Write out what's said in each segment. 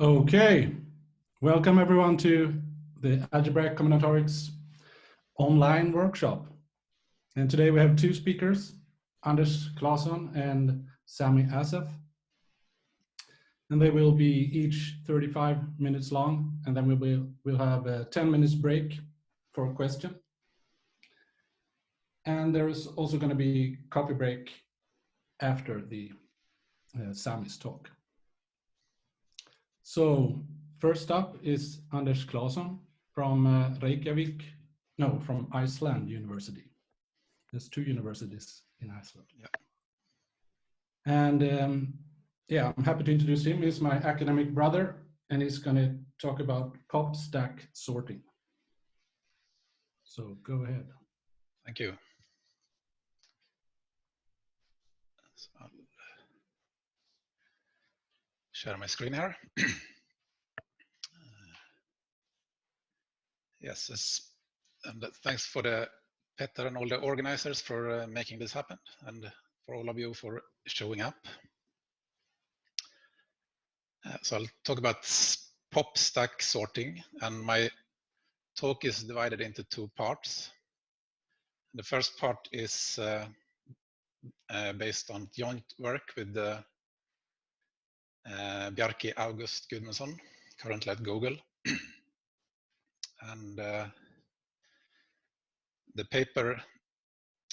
Okay, welcome everyone to the Algebraic Combinatorics Online Workshop. And today we have two speakers, Anders Claesson and Sami Asaf. And they will be each 35 minutes long, and then we'll have a 10 minutes break for a question. And there's also going to be coffee break after the Sami's talk. So first up is Anders Claesson from from Iceland University. There's two universities in Iceland. Yeah. And yeah, I'm happy to introduce him. He's my academic brother, and he's going to talk about pop stack sorting. So go ahead. Thank you. So I'll share my screen here. Yes, and thanks for Petter and all the organizers for making this happen, and for all of you for showing up. So I'll talk about pop stack sorting, and my talk is divided into two parts. The first part is based on joint work with Bjarki August Gudmundsson, currently at Google. And the paper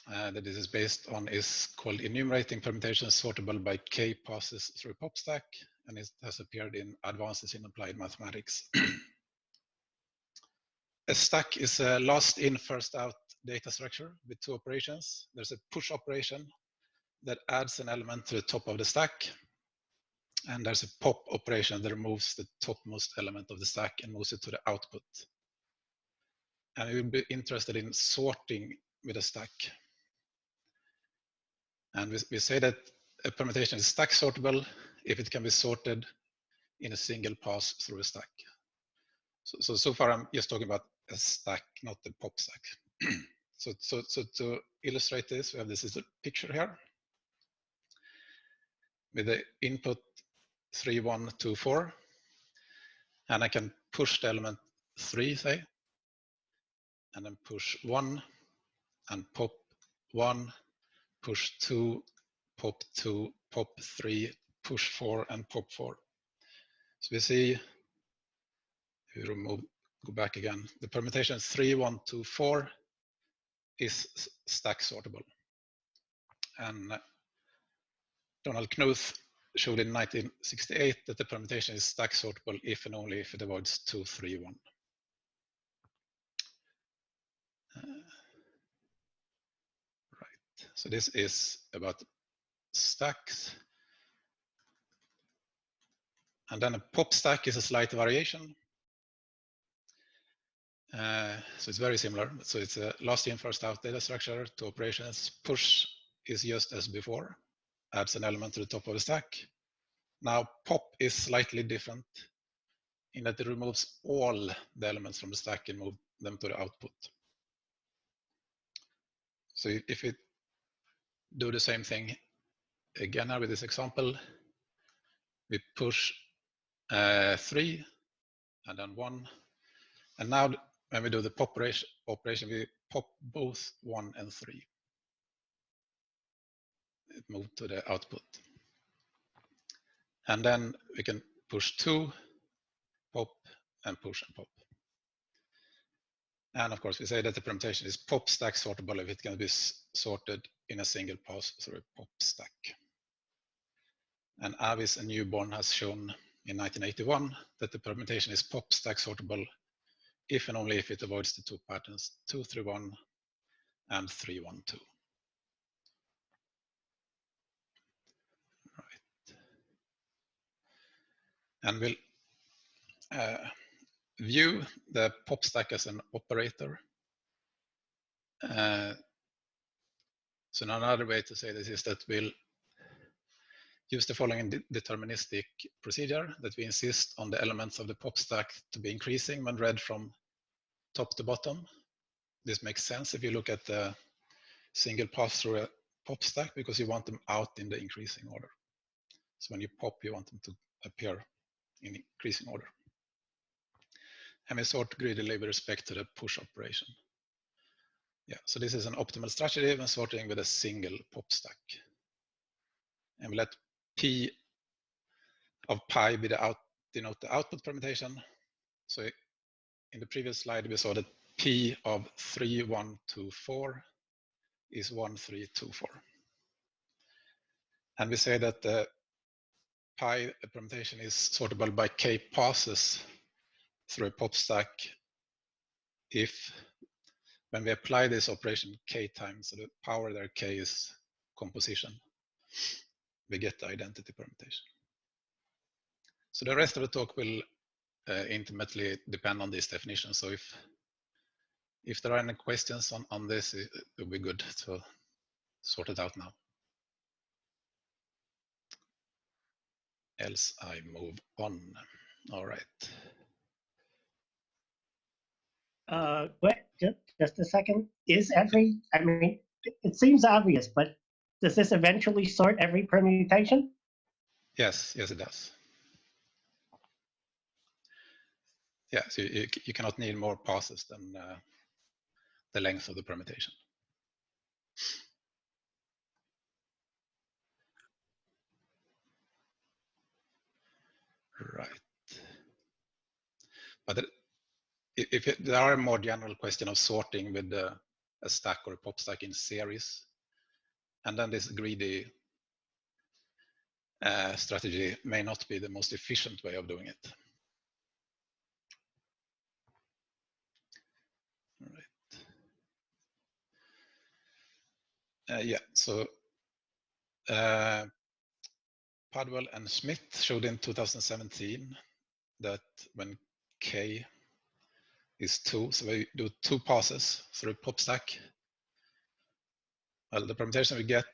that this is based on is called Enumerating Permutations Sortable by K Passes Through PopStack, and it has appeared in Advances in Applied Mathematics. A stack is a last in, first out data structure with two operations. There's a push operation that adds an element to the top of the stack, and there's a pop operation that removes the topmost element of the stack and moves it to the output. And we will be interested in sorting with a stack. And we say that a permutation is stack sortable if it can be sorted in a single pass through a stack. So far I'm just talking about a stack, not the pop stack. So to illustrate this, we have this is a picture here with the input 3, 1, 2, 4, and I can push the element 3, say, and then push 1 and pop 1, push 2, pop 2, pop 3, push 4, and pop 4. So we see, if we remove, go back again, the permutation 3, 1, 2, 4 is stack sortable. And Donald Knuth showed in 1968 that the permutation is stack sortable if and only if it avoids 2, 3, 1. Right, so this is about stacks. And then a pop stack is a slight variation. So it's very similar. So it's a last in, first out data structure, two operations. Push is just as before, adds an element to the top of the stack. Now pop is slightly different in that it removes all the elements from the stack and moves them to the output. So if we do the same thing again with this example, we push 3 and then 1. And now when we do the pop operation, we pop both 1 and 3. It moved to the output. And then we can push 2, pop, and push and pop. And of course, we say that the permutation is pop stack sortable if it can be sorted in a single pass through a pop stack. And Avis and Newborn has shown in 1981 that the permutation is pop stack sortable if and only if it avoids the two patterns 2, 3, 1 and 3, 1, 2. Right. And we'll view the pop stack as an operator. So another way to say this is that we'll use the following deterministic procedure, that we insist on the elements of the pop stack to be increasing when read from top to bottom. This makes sense if you look at the single pass through a pop stack, because you want them out in the increasing order. So when you pop, you want them to appear in increasing order. And we sort greedily with respect to the push operation. Yeah, so this is an optimal strategy when sorting with a single pop stack. And we let P of pi be denote the output permutation. So in the previous slide, we saw that P of 3, 1, 2, 4 is 1, 3, 2, 4. And we say that the pi permutation is sortable by k passes through a pop stack if, when we apply this operation k times, so the power there k is composition, we get the identity permutation. So the rest of the talk will intimately depend on this definition. So if there are any questions on this, it would be good to sort it out now. Else I move on. All right. Wait, just a second. I mean, it seems obvious, but does this eventually sort every permutation? Yes, it does. Yeah, so you cannot need more passes than the length of the permutation. Right. But if there are a more general question of sorting with a stack or a pop stack in series, and then this greedy strategy may not be the most efficient way of doing it. All right. Yeah, so Padwell and Smith showed in 2017 that when k is 2, so we do 2 passes through a pop stack, well, the permutation we get,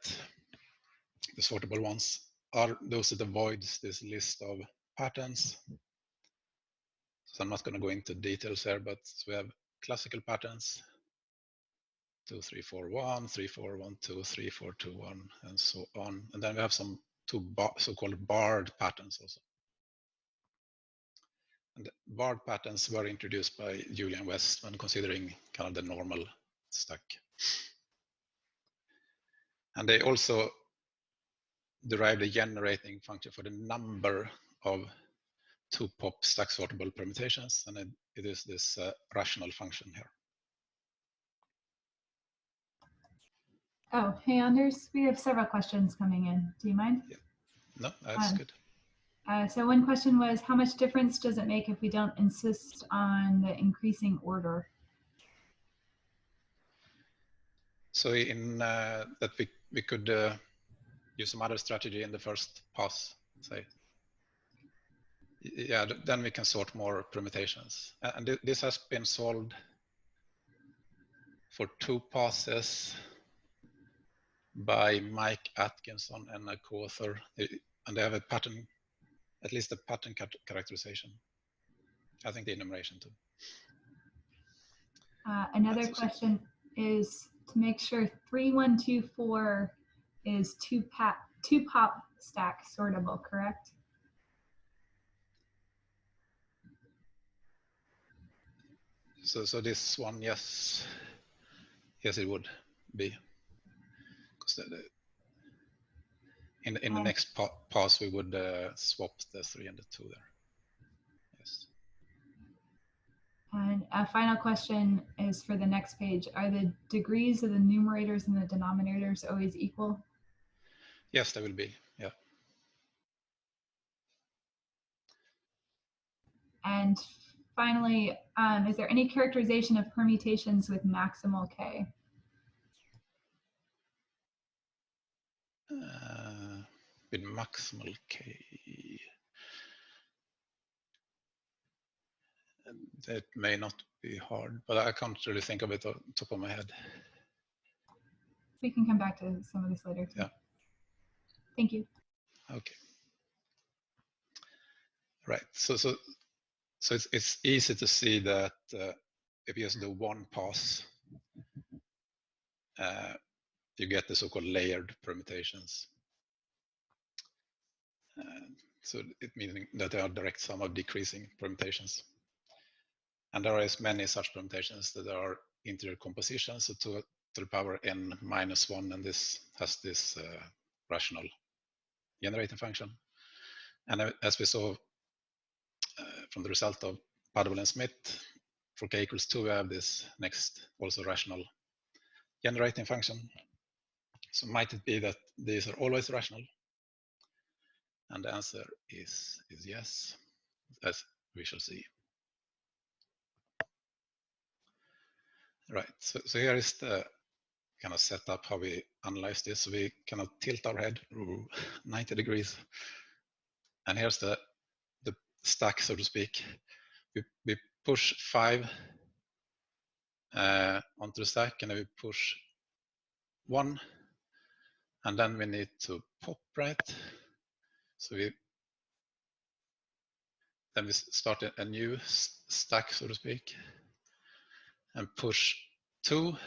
the sortable ones, are those that avoids this list of patterns. So I'm not going to go into details here, but we have classical patterns, 2, 3, 4, 1, 3, 4, 1, 2, 3, 4, 2, 1, and so on. And then we have some so-called barred patterns also. And the barred patterns were introduced by Julian West when considering kind of the normal stack. And they also derived a generating function for the number of 2 pop stack sortable permutations, and it is this rational function here. Oh, hey, Anders, we have several questions coming in. Do you mind? Yeah. No, that's good. So one question was, how much difference does it make if we don't insist on the increasing order? So in that we could use some other strategy in the first pass, say. Yeah, then we can sort more permutations. And this has been solved for 2 passes by Mike Atkinson and a co-author, and they have a pattern, at least a pattern characterization. I think the enumeration too. Another question is to make sure 3124 is two pop stack sortable, correct? So this one, yes, it would be, because in the next pass we would swap the 3 and the 2 there. Yes. And a final question is for the next page. Are the degrees of the numerators and the denominators always equal? Yes, they will be, yeah. And finally, is there any characterization of permutations with maximal k? With maximal k. That may not be hard, but I can't really think of it on top of my head. We can come back to some of this later too. Yeah. Thank you. Okay. Right. So it's easy to see that if you just do 1 pass, you get the so-called layered permutations. So it meaning that they are direct sum of decreasing permutations. And there are as many such permutations that there are integer compositions, so to the power n minus 1, and this has this rational generating function. And as we saw from the result of Padwell and Smith, for k equals 2, we have this next also rational generating function. So might it be that these are always rational? And the answer is yes, as we shall see. Right, so here is the kind of setup how we analyze this. So we kind of tilt our head 90 degrees. And here's the stack, so to speak. We push 5 onto the stack, and then we push 1, and then we need to pop, right? So then we start a new stack, so to speak, and push 2,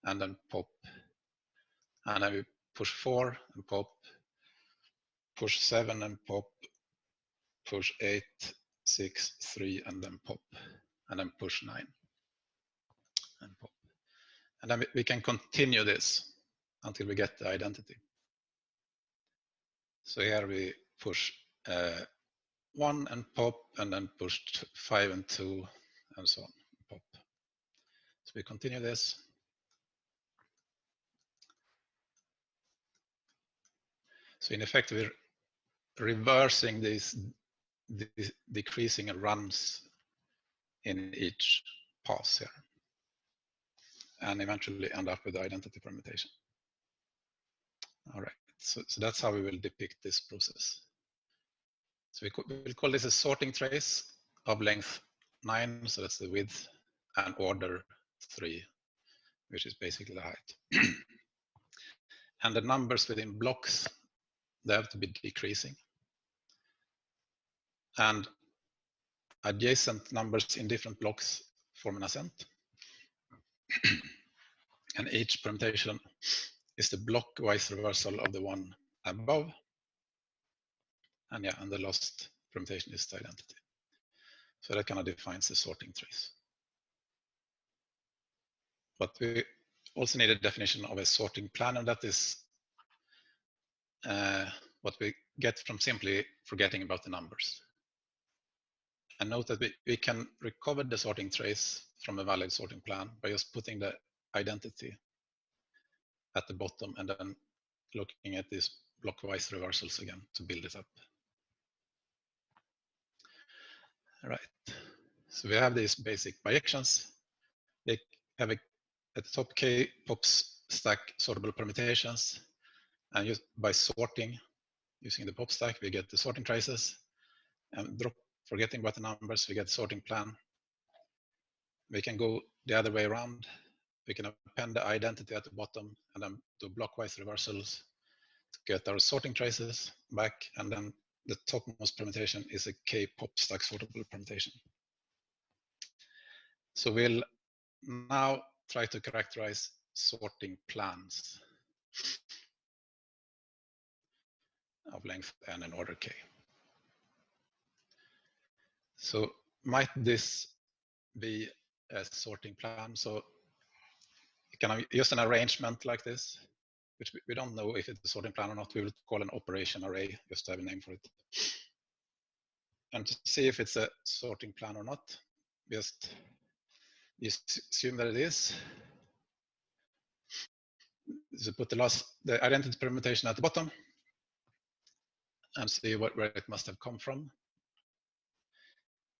and then pop. And then we push 4 and pop, push 7 and pop, push 8, 6, 3, and then pop, and then push 9 and pop. And then we can continue this until we get the identity. So here we push 1 and pop, and then push 5 and 2, and so on, pop. So we continue this. So in effect, we're reversing these decreasing runs in each pass here, and eventually end up with the identity permutation. All right, so that's how we will depict this process. So we'll call this a sorting trace of length 9, so that's the width, and order 3, which is basically the height. And the numbers within blocks, they have to be decreasing. And adjacent numbers in different blocks form an ascent. And each permutation is the blockwise reversal of the one above. And yeah, and the last permutation is the identity. So that kind of defines the sorting trace. But we also need a definition of a sorting plan, and that is what we get from simply forgetting about the numbers. And note that we can recover the sorting trace from a valid sorting plan by just putting the identity at the bottom and then looking at these blockwise reversals again to build it up. All right, so we have these basic bijections. They have at the top k pops stack sortable permutations, and just by sorting using the pop stack, we get the sorting traces, and forgetting about the numbers, we get sorting plan. We can go the other way around. We can append the identity at the bottom and then do blockwise reversals to get our sorting traces back, and then the topmost permutation is a k pop stack sortable permutation. So we'll now try to characterize sorting plans of length n and order k. So might this be a sorting plan? So can I use an arrangement like this, which we don't know if it's a sorting plan or not. We will call an operation array just to have a name for it. And to see if it's a sorting plan or not, just assume that it is. So put the identity permutation at the bottom and see where it must have come from.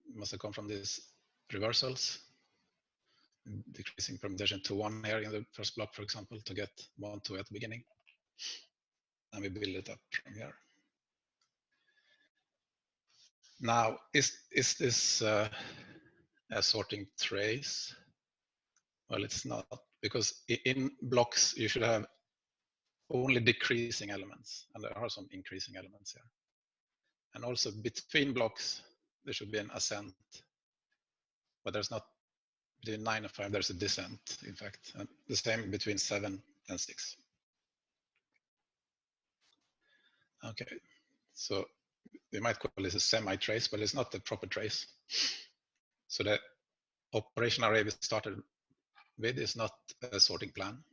It must have come from these reversals, decreasing permutation to 1 here in the first block, for example, to get 1, 2 at the beginning. And we build it up from here. Now, is this a sorting trace? Well, it's not, because in blocks you should have only decreasing elements, and there are some increasing elements here. And also between blocks, there should be an ascent, but there's not. Between 9 and 5, there's a descent, in fact, and the same between 7 and 6. Okay, so we might call this a semi-trace, but it's not the proper trace. So the operation array we started with is not a sorting plan.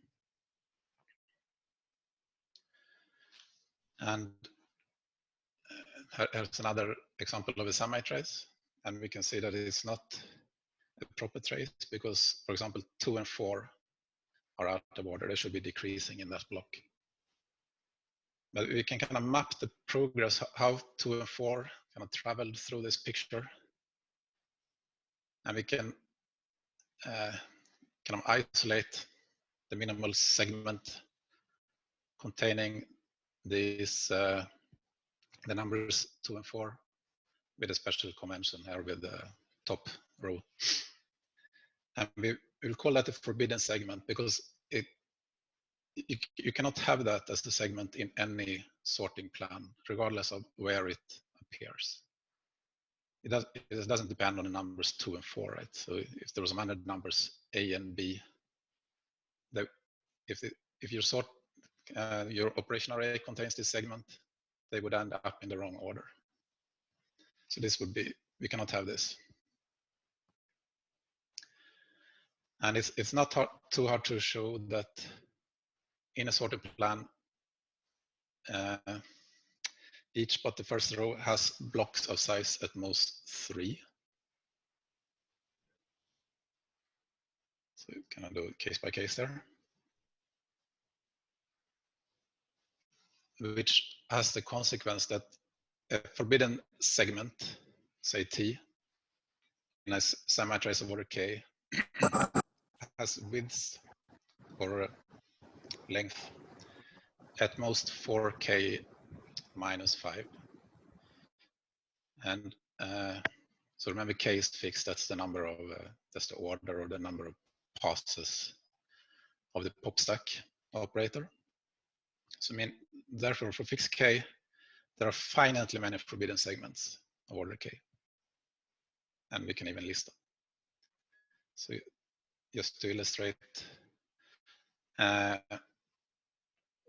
And here's another example of a semi-trace. And we can see that it's not a proper trace because, for example, 2 and 4 are out of order. They should be decreasing in that block. But we can kind of map the progress, how 2 and 4 kind of traveled through this picture. And we can kind of isolate the minimal segment containing these the numbers 2 and 4 with a special convention here with the top row. And we will call that a forbidden segment because you cannot have that as the segment in any sorting plan, regardless of where it appears. It doesn't depend on the numbers 2 and 4, right? So if there was some other numbers A and B, if your your operation array contains this segment, they would end up in the wrong order. So this would be, we cannot have this. And it's not too hard to show that in a sorted plan, each but the first row has blocks of size at most 3. So you can do it case by case there, which has the consequence that a forbidden segment, say T, in a semi-trace of order K, has width or length at most 4K minus 5. And so remember K is fixed, that's the number of, that's the order or the number of passes of the pop stack operator. So I mean, therefore for fixed K, there are finitely many forbidden segments of order K. And we can even list them. So just to illustrate,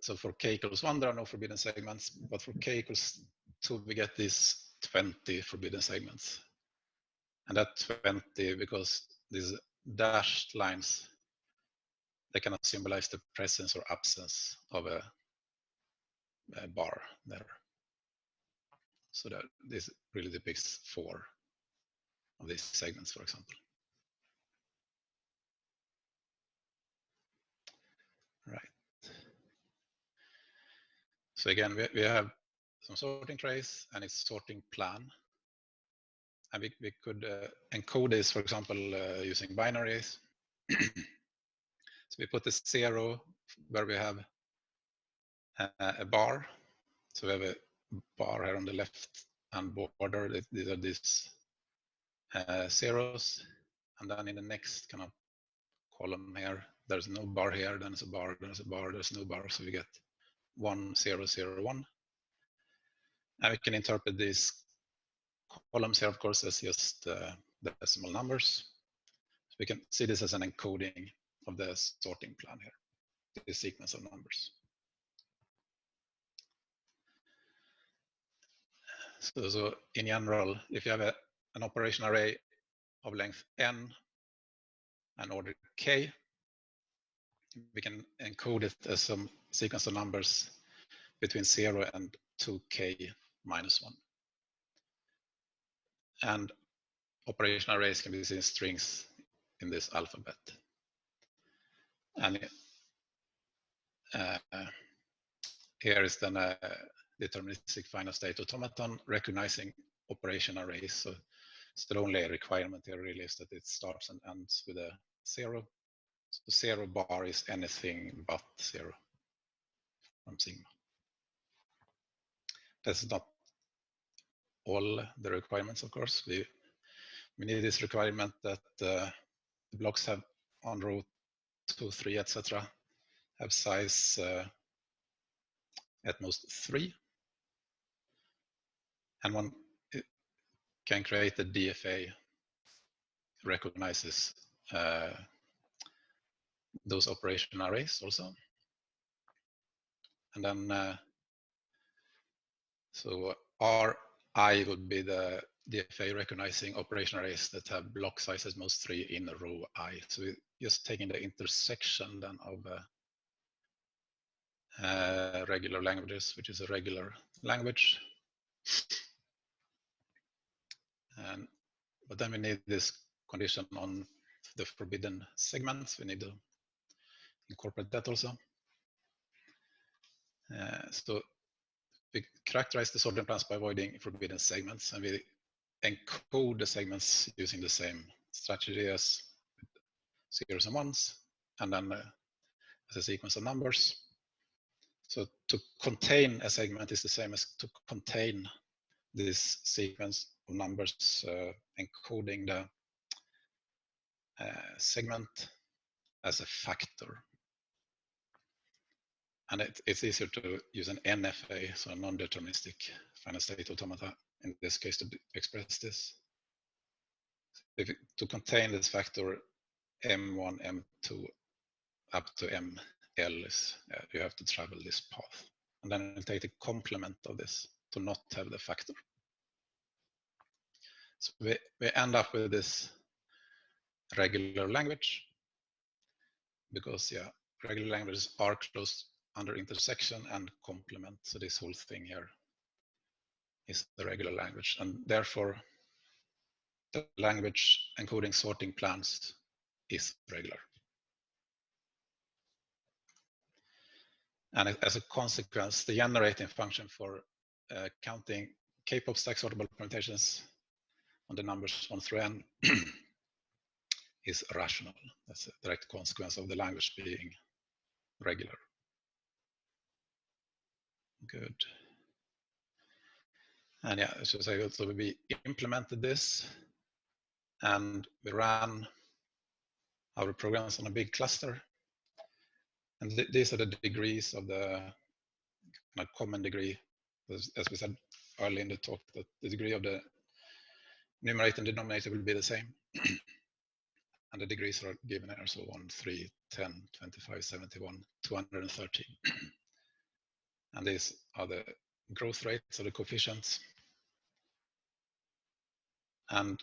so for K equals 1, there are no forbidden segments, but for K equals 2, we get these 20 forbidden segments. And that 20, because these dashed lines, they cannot symbolize the presence or absence of a bar there. So that this really depicts 4 of these segments, for example. Right. So again, we have some sorting trace and its sorting plan. And we could encode this, for example, using binaries. So we put a 0 where we have a bar. So we have a bar here on the left hand border. These are these zeros. And then in the next kind of column here, there's no bar here, then there's a bar, there's a bar, there's no bar. So we get 1, 0, 0, 1. And we can interpret these columns here, of course, as just decimal numbers. So we can see this as an encoding of the sorting plan here, the sequence of numbers. So in general, if you have an operation array of length n and order k, we can encode it as some sequence of numbers between 0 and 2k minus 1. And operation arrays can be seen as strings in this alphabet. And here is then a deterministic final state automaton recognizing operation arrays. So the only requirement here really is that it starts and ends with a 0. So 0 bar is anything but 0 from sigma. That's not all the requirements, of course. We need this requirement that the blocks have on row 2, 3, etc. have size at most 3. And one can create a DFA recognizes those operation arrays also. And then so R I would be the DFA recognizing operation arrays that have block sizes most 3 in row I. So we're just taking the intersection then of regular languages, which is a regular language. But then we need this condition on the forbidden segments. We need to incorporate that also. So we characterize the sorting plans by avoiding forbidden segments, and we encode the segments using the same strategy as zeros and ones, and then as a sequence of numbers. So to contain a segment is the same as to contain this sequence of numbers, encoding the segment as a factor. And it's easier to use an NFA, so a non-deterministic finite state automata, in this case, to express this. To contain this factor M1, M2, up to ML is, you have to travel this path. And then we'll take the complement of this to not have the factor. So we end up with this regular language, because regular languages are close under intersection and complement. So this whole thing here is the regular language, and therefore the language encoding sorting plans is regular. And as a consequence, the generating function for counting K-pop stack sortable permutations on the numbers 1 through n is rational. That's a direct consequence of the language being regular. Good. And so we implemented this, and we ran our programs on a big cluster. And these are the degrees of the common degree, as we said early in the talk, that the degree of the numerator and denominator will be the same. And the degrees are given here, so 1, 3, 10, 25, 71, 230. And these are the growth rates, or the coefficients. And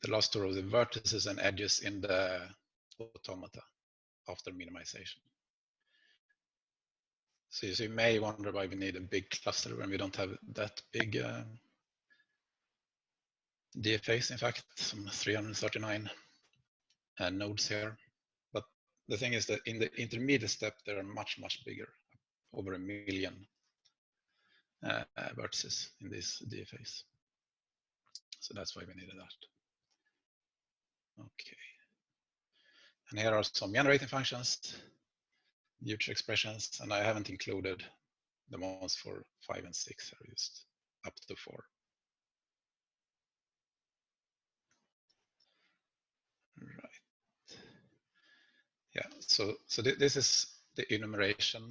the last two are the vertices and edges in the automata after minimization. So you may wonder why we need a big cluster when we don't have that big DFAs. In fact, some 339 nodes here. But the thing is that in the intermediate step, they are much, much bigger, over 1 million vertices in these DFAs. So that's why we needed that. Okay. And here are some generating functions, future expressions, and I haven't included the ones for 5 and 6, are just up to 4. Right. Yeah, so this is the enumeration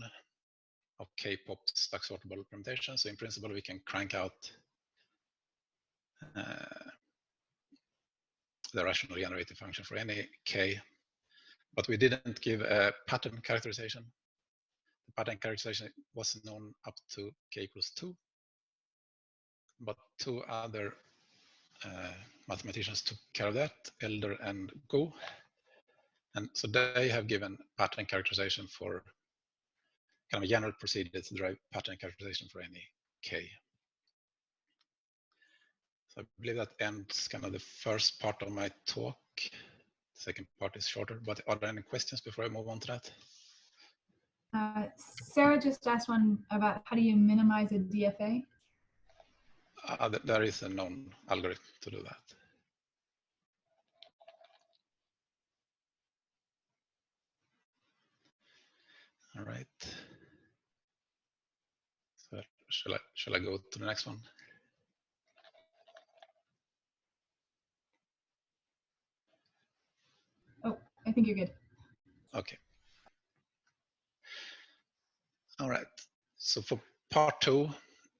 of K-pop stack sortable permutations. So in principle, we can crank out the rational generating function for any K, but we didn't give a pattern characterization. The pattern characterization was known up to K equals 2, but 2 other mathematicians took care of that, Elder and Go. And so they have given pattern characterization for kind of a general procedure to derive pattern characterization for any K. So I believe that ends kind of the first part of my talk. The second part is shorter, but are there any questions before I move on to that? Sarah just asked one about how do you minimize a DFA? There is a known algorithm to do that. All right. So shall I go to the next one? Oh, I think you're good. Okay. All right. So for part 2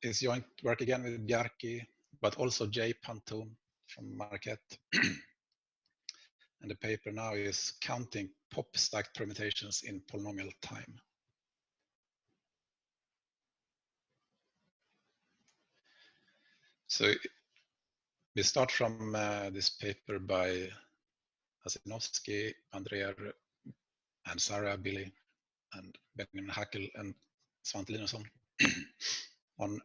is joint work again with Bjarki, but also Jay Pantoon from Marquette. And the paper now is counting pop stacked permutations in polynomial time. So we start from this paper by Asinovsky, Andrea, and Sarah, Billy, and Benjamin Hackel, and Svante Linusson on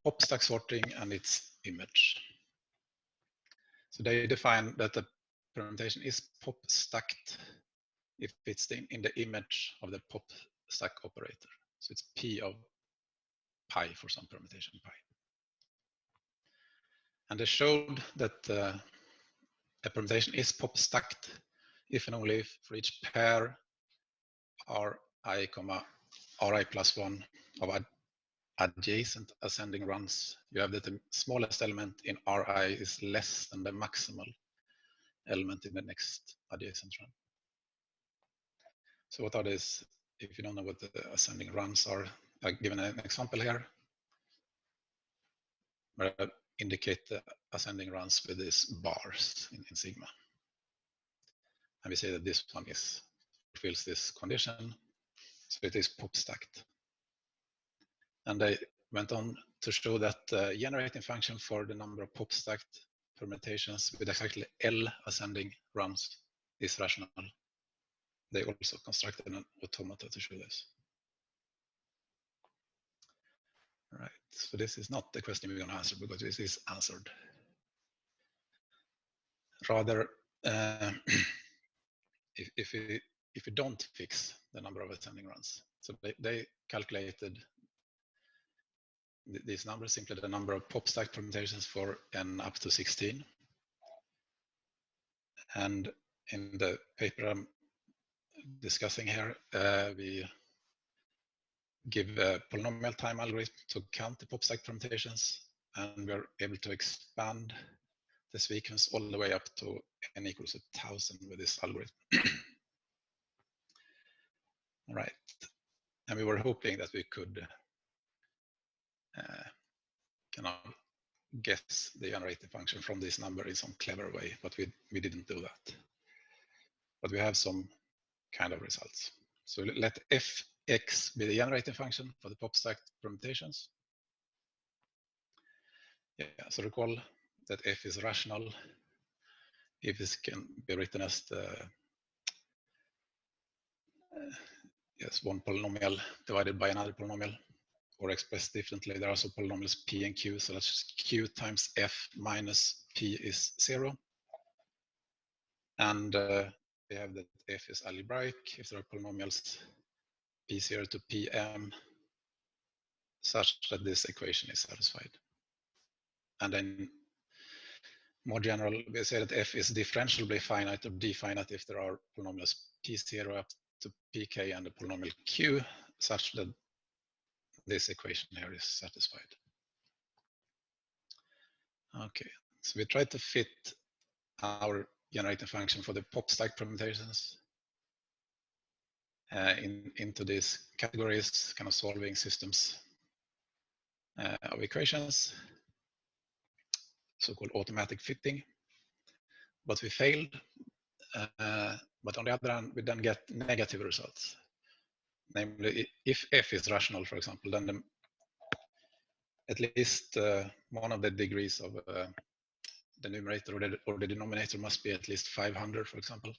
pop stack sorting and its image. So they define that the permutation is pop stacked if it's in the image of the pop stack operator. So it's P of pi for some permutation pi. And they showed that a permutation is pop stacked if and only if for each pair Ri, Ri plus 1 of adjacent ascending runs, you have that the smallest element in Ri is less than the maximal element in the next adjacent run. So what are these? If you don't know what the ascending runs are, I've given an example here where I indicate the ascending runs with these bars in sigma. And we say that this one fulfills this condition, so it is pop stacked. And they went on to show that the generating function for the number of pop stacked permutations with exactly L ascending runs is rational. They also constructed an automata to show this. All right, so this is not the question we're going to answer because this is answered. Rather, if we don't fix the number of ascending runs, so they calculated these numbers, simply the number of pop stack permutations for n up to 16. And in the paper I'm discussing here, we give a polynomial time algorithm to count the pop stack permutations, and we're able to expand the sequence all the way up to n equals 1000 with this algorithm. All right, and we were hoping that we could kind of guess the generating function from this number in some clever way, but we didn't do that. But we have some kind of results. So let fx be the generating function for the pop stack permutations. Yeah, so recall that f is rational if this can be written as the one polynomial divided by another polynomial, or expressed differently, there are also polynomials p and q, so that's just q times f minus p is 0. And we have that f is algebraic if there are polynomials p0 to pm such that this equation is satisfied. And then more general, we say that f is differentiably finite or definite if there are polynomials p0 up to pk and a polynomial q such that this equation here is satisfied. Okay, so we tried to fit our generating function for the pop stack permutations into these categories, kind of solving systems of equations, so-called automatic fitting. But we failed. But on the other hand, we then get negative results. Namely, if f is rational, for example, then at least one of the degrees of the numerator or the denominator must be at least 500, for example.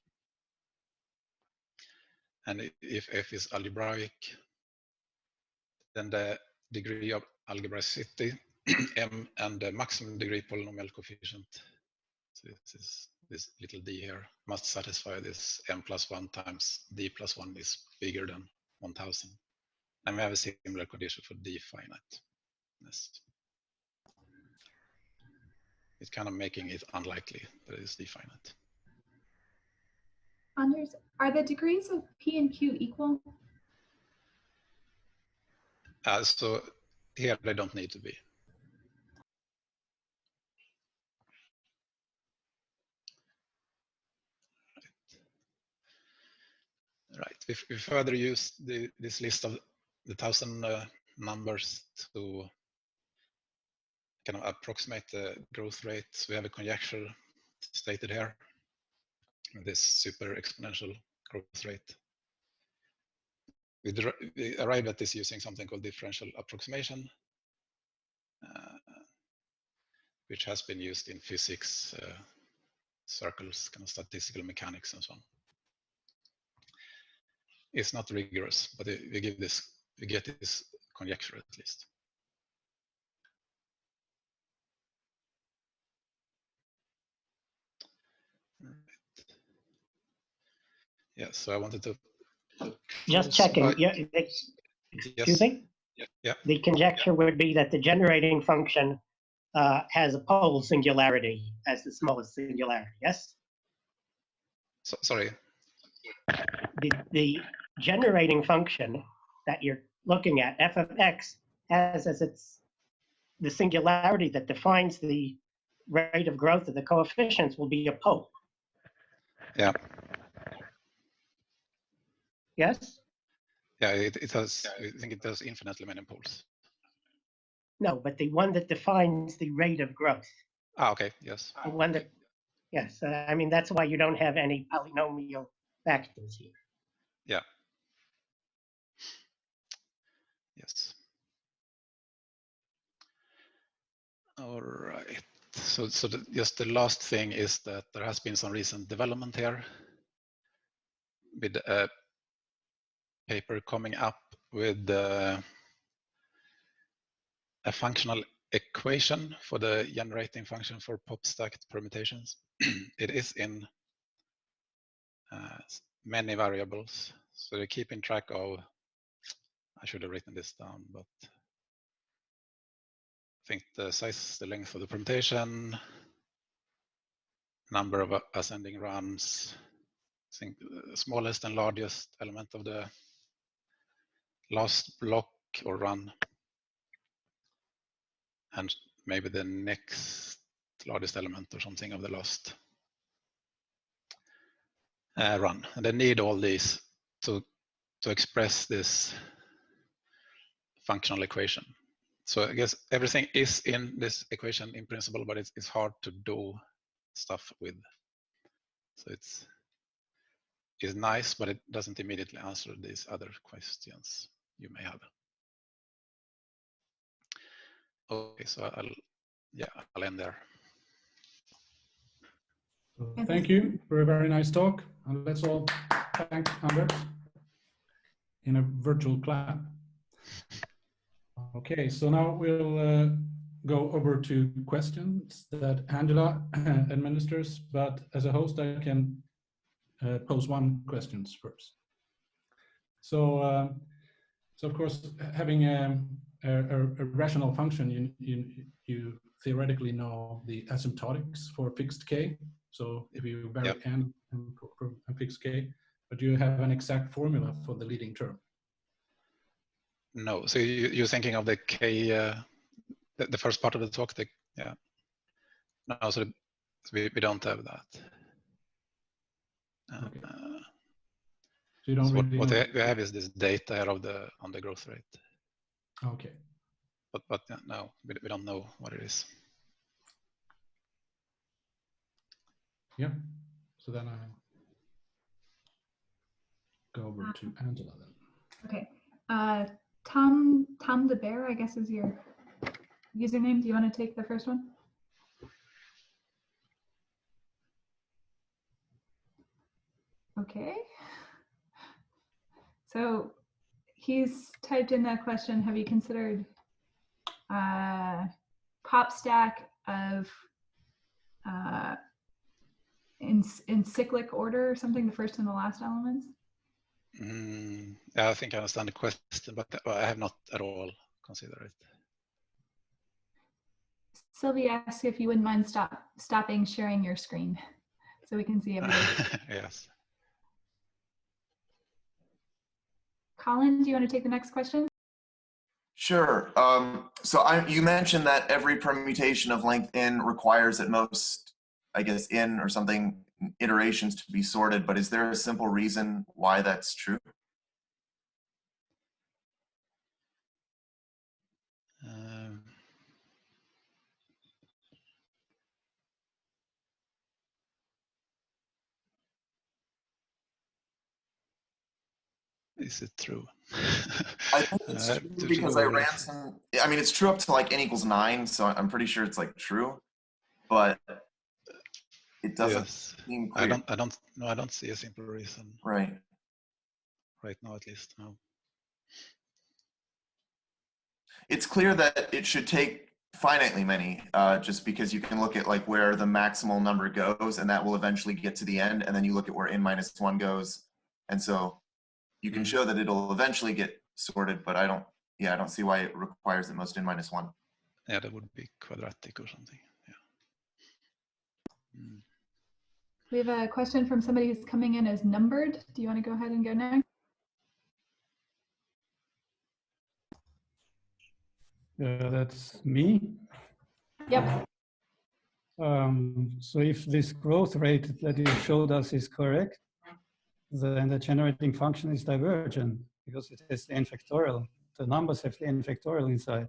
And if f is algebraic, then the degree of algebraicity m and the maximum degree polynomial coefficient, so this little d here, must satisfy this m+1 times d+1 is bigger than 1000. And we have a similar condition for d finiteness. It's kind of making it unlikely that it is d finite. Anders, are the degrees of p and q equal? So here they don't need to be. Right. We further use this list of the 1000 numbers to kind of approximate the growth rate. We have a conjecture stated here, this super exponential growth rate. We arrive at this using something called differential approximation. which has been used in physics circles, kind of statistical mechanics and so on. It's not rigorous, but we get this conjecture at least. Right. Yeah, so I wanted to just checking. Yeah, excuse me? Yeah. The conjecture would be that the generating function has a pole singularity as the smallest singularity, yes? So, sorry. The generating function that you're looking at, f of x, has as its the singularity that defines the rate of growth of the coefficients will be a pole. Yeah. Yes? Yeah, it has, I think it has infinitely many poles. No, but the one that defines the rate of growth. Ah, okay, yes. The one that, yes, I mean, that's why you don't have any polynomial factors here. Yeah. Yes. All right. So just the last thing is that there has been some recent development here with a paper coming up with a functional equation for the generating function for pop-stacked permutations. It is in many variables, so they're keeping track of, I should have written this down, but I think the size, the length of the permutation, number of ascending runs, I think the smallest and largest element of the last block or run, and maybe the next largest element or something of the last run. And they need all these to express this functional equation. So I guess everything is in this equation in principle, but it's hard to do stuff with. So it's nice, but it doesn't immediately answer these other questions you may have. Okay, so I'll end there. So thank you for a very nice talk, and let's all thank Anders in a virtual clap. Okay, so now we'll go over to questions that Angela administers, but as a host, I can pose one question first. So of course, having a rational function, you theoretically know the asymptotics for fixed k. So if you vary n and fixed k, but do you have an exact formula for the leading term? No, so you're thinking of the k, the first part of the talk. No, so we don't have that. Okay. So you don't so really what know. we have is this data here on the growth rate. Okay. But no, we don't know what it is. Yeah. So then I go over to Angela then. Okay. Tom the Bear, I guess, is your username. Do you want to take the first one? Okay. So he's typed in that question, have you considered pop stack of in cyclic order or something, the first and the last elements? Yeah, I think I understand the question, but I have not at all considered it. Sylvie asks if you wouldn't mind stopping sharing your screen so we can see everything. Yes. Colin, do you want to take the next question? Sure. So you mentioned that every permutation of length n requires at most, I guess, n or something iterations to be sorted, but is there a simple reason why that's true? Is it true? I think it's true because I ran some, I mean, it's true up to like n equals 9, so I'm pretty sure it's like true. but it doesn't Yes. seem clear. I don't see a simple reason Right. right now, at least. No. It's clear that it should take finitely many, just because you can look at like where the maximal number goes, and that will eventually get to the end, and then you look at where n-1 goes, and so you can show that it'll eventually get sorted, but I don't see why it requires at most n-1. Yeah, that would be quadratic or something. Yeah. We have a question from somebody who's coming in as numbered. Do you want to go ahead and go next? That's me. Yep. So if this growth rate that you showed us is correct, then the generating function is divergent because it has the n factorial. The numbers have the n factorial inside.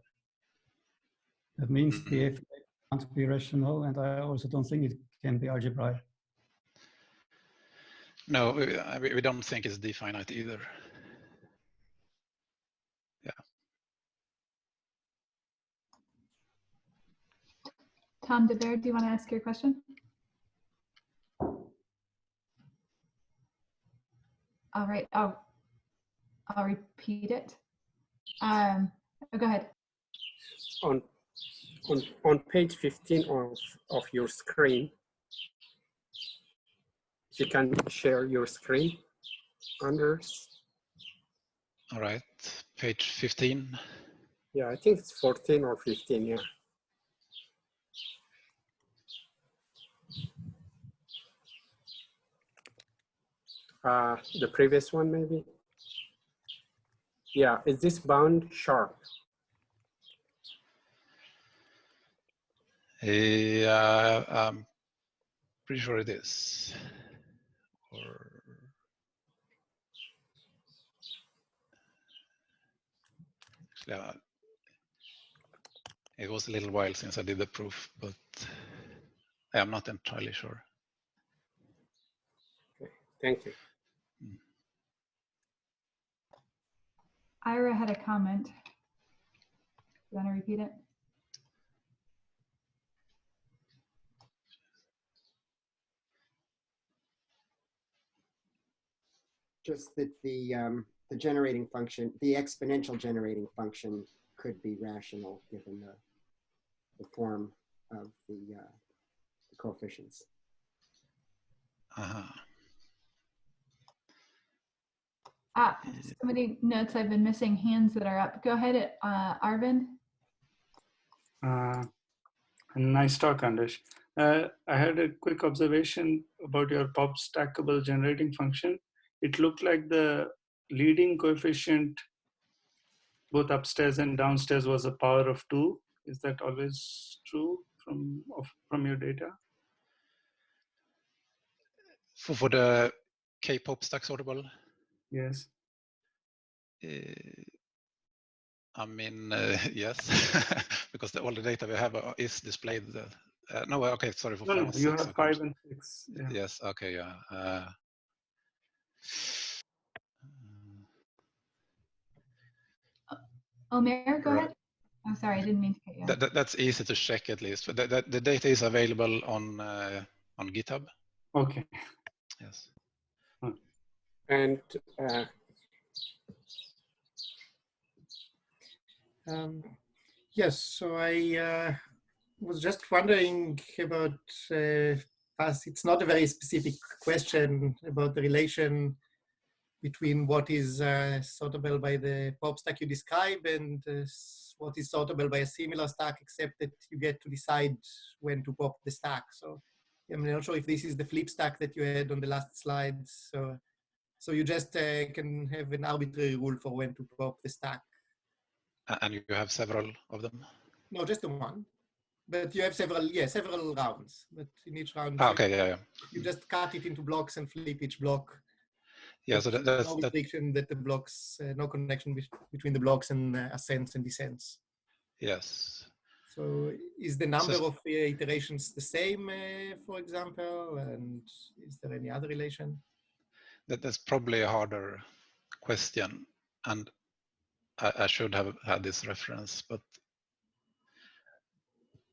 That means the f can't be rational, and I also don't think it can be algebraic. No, we don't think it's d-finite either. Yeah. Tom DeBear, do you want to ask your question? All right, I'll repeat it. Go ahead. On page 15 of your screen, you can share your screen, Anders. All right, page 15. Yeah, I think it's 14 or 15, yeah. The previous one, maybe? Yeah, is this bound sharp? Yeah, I'm pretty sure it is. Or actually, it was a little while since I did the proof, but I'm not entirely sure. Okay, thank you. Ira had a comment. You want to repeat it? Just that the generating function, the exponential generating function, could be rational given the form of the coefficients. Somebody notes I've been missing hands that are up. Go ahead, Arvind. Nice talk, Anders. I had a quick observation about your pop stackable generating function. It looked like the leading coefficient, both upstairs and downstairs, was a power of 2. Is that always true from your data? For the K-pop stack sortable? Yes. I mean, yes, because all the data we have is displayed. No, okay, sorry for 5 and 6. You have 5 and 6. Yeah. Yes, okay, yeah. Omer, go ahead. I'm sorry, I didn't mean to cut you off. That's easy to check at least. The data is available on GitHub. Okay. Yes. And yes, so I was just wondering about, it's not a very specific question about the relation between what is sortable by the pop stack you describe and what is sortable by a similar stack, except that you get to decide when to pop the stack. So I'm not sure if this is the flip stack that you had on the last slide. So you just can have an arbitrary rule for when to pop the stack. And you have several of them? No, just the one. But you have several rounds. But in each round, you just cut it into blocks and flip each block. Yeah, so that's no restriction that the blocks, no connection between the blocks and ascents and descents. Yes. So is the number of iterations the same, for example? And is there any other relation? That's probably a harder question. And I should have had this reference, but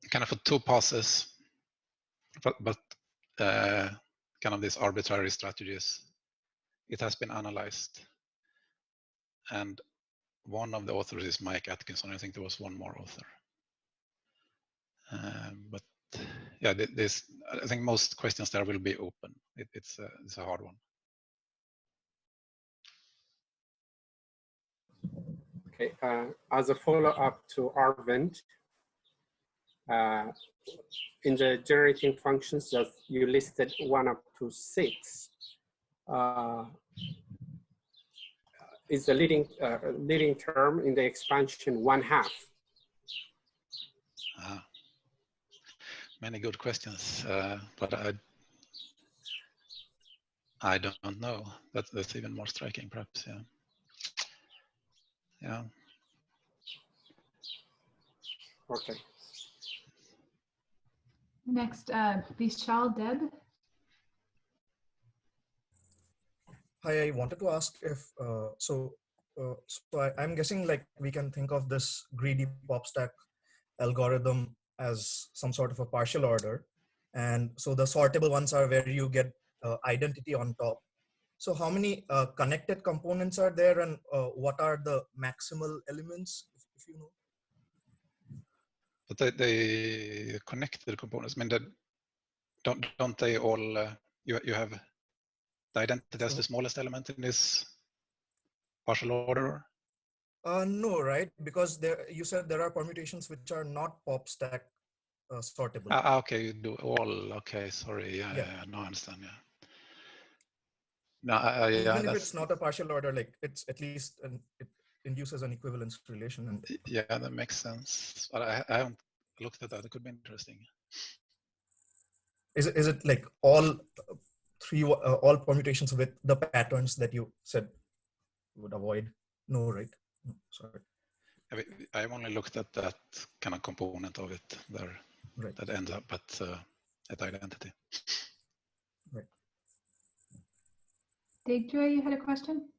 kind of for 2 passes, but kind of these arbitrary strategies, it has been analyzed, and one of the authors is Mike Atkinson. I think there was one more author, but yeah, this, I think most questions there will be open. It's a hard one. Okay, as a follow-up to Arvind, in the generating functions that you listed 1 up to 6, is the leading term in the expansion 1/2? Many good questions, but I don't know. That's even more striking, perhaps. Yeah. Yeah. Okay. Next, Vishal Deb. Hi, I wanted to ask if, I'm guessing like we can think of this greedy pop stack algorithm as some sort of a partial order. And so the sortable ones are where you get identity on top. So how many connected components are there, and what are the maximal elements, if you know? But they connected components. I mean, don't they all? You have the identity as the smallest element in this partial order. No, right? Because you said there are permutations which are not pop stack sortable. Okay, you do all. Okay, sorry. Yeah. No, I understand. Yeah. No, even if it's not a partial order, like it's at least it induces an equivalence relation. And yeah, that makes sense. But I haven't looked at that. It could be interesting. Is it like all all permutations with the patterns that you said would avoid? No, right? No, sorry. I've only looked at that kind of component of it there, right, that ends up at identity. Right. Dave-Joy, you had a question?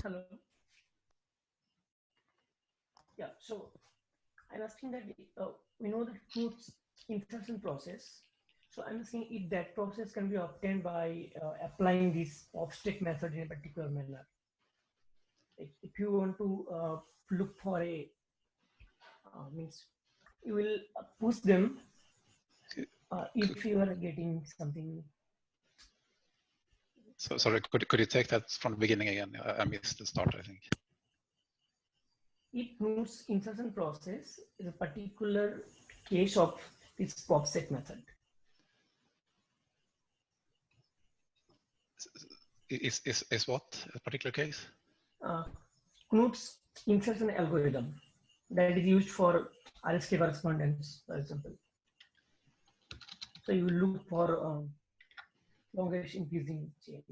Hello. Yeah, so I'm asking that we know the Knut's insertion process. So I'm asking if that process can be obtained by applying this pop-stack method in a particular manner. If you want to look for a means you will push them if you are getting something. So sorry, could you take that from the beginning again? I missed the start, I think. If Knut's insertion process is a particular case of this pop-stack method. Is what a particular case? Knut's insertion algorithm that is used for RSK correspondence, for example. So you look for longest increasing chain.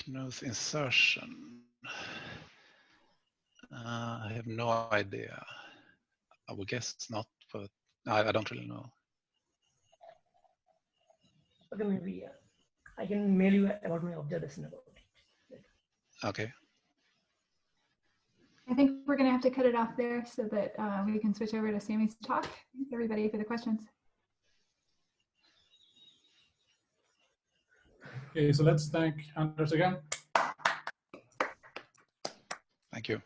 Knut's insertion. I have no idea. I would guess it's not, but I don't really know. Okay, maybe I can mail you about my observation about it. Okay. I think we're going to have to cut it off there so that we can switch over to Sammy's talk. Thanks everybody for the questions. Okay, so let's thank Anders again. Thank you.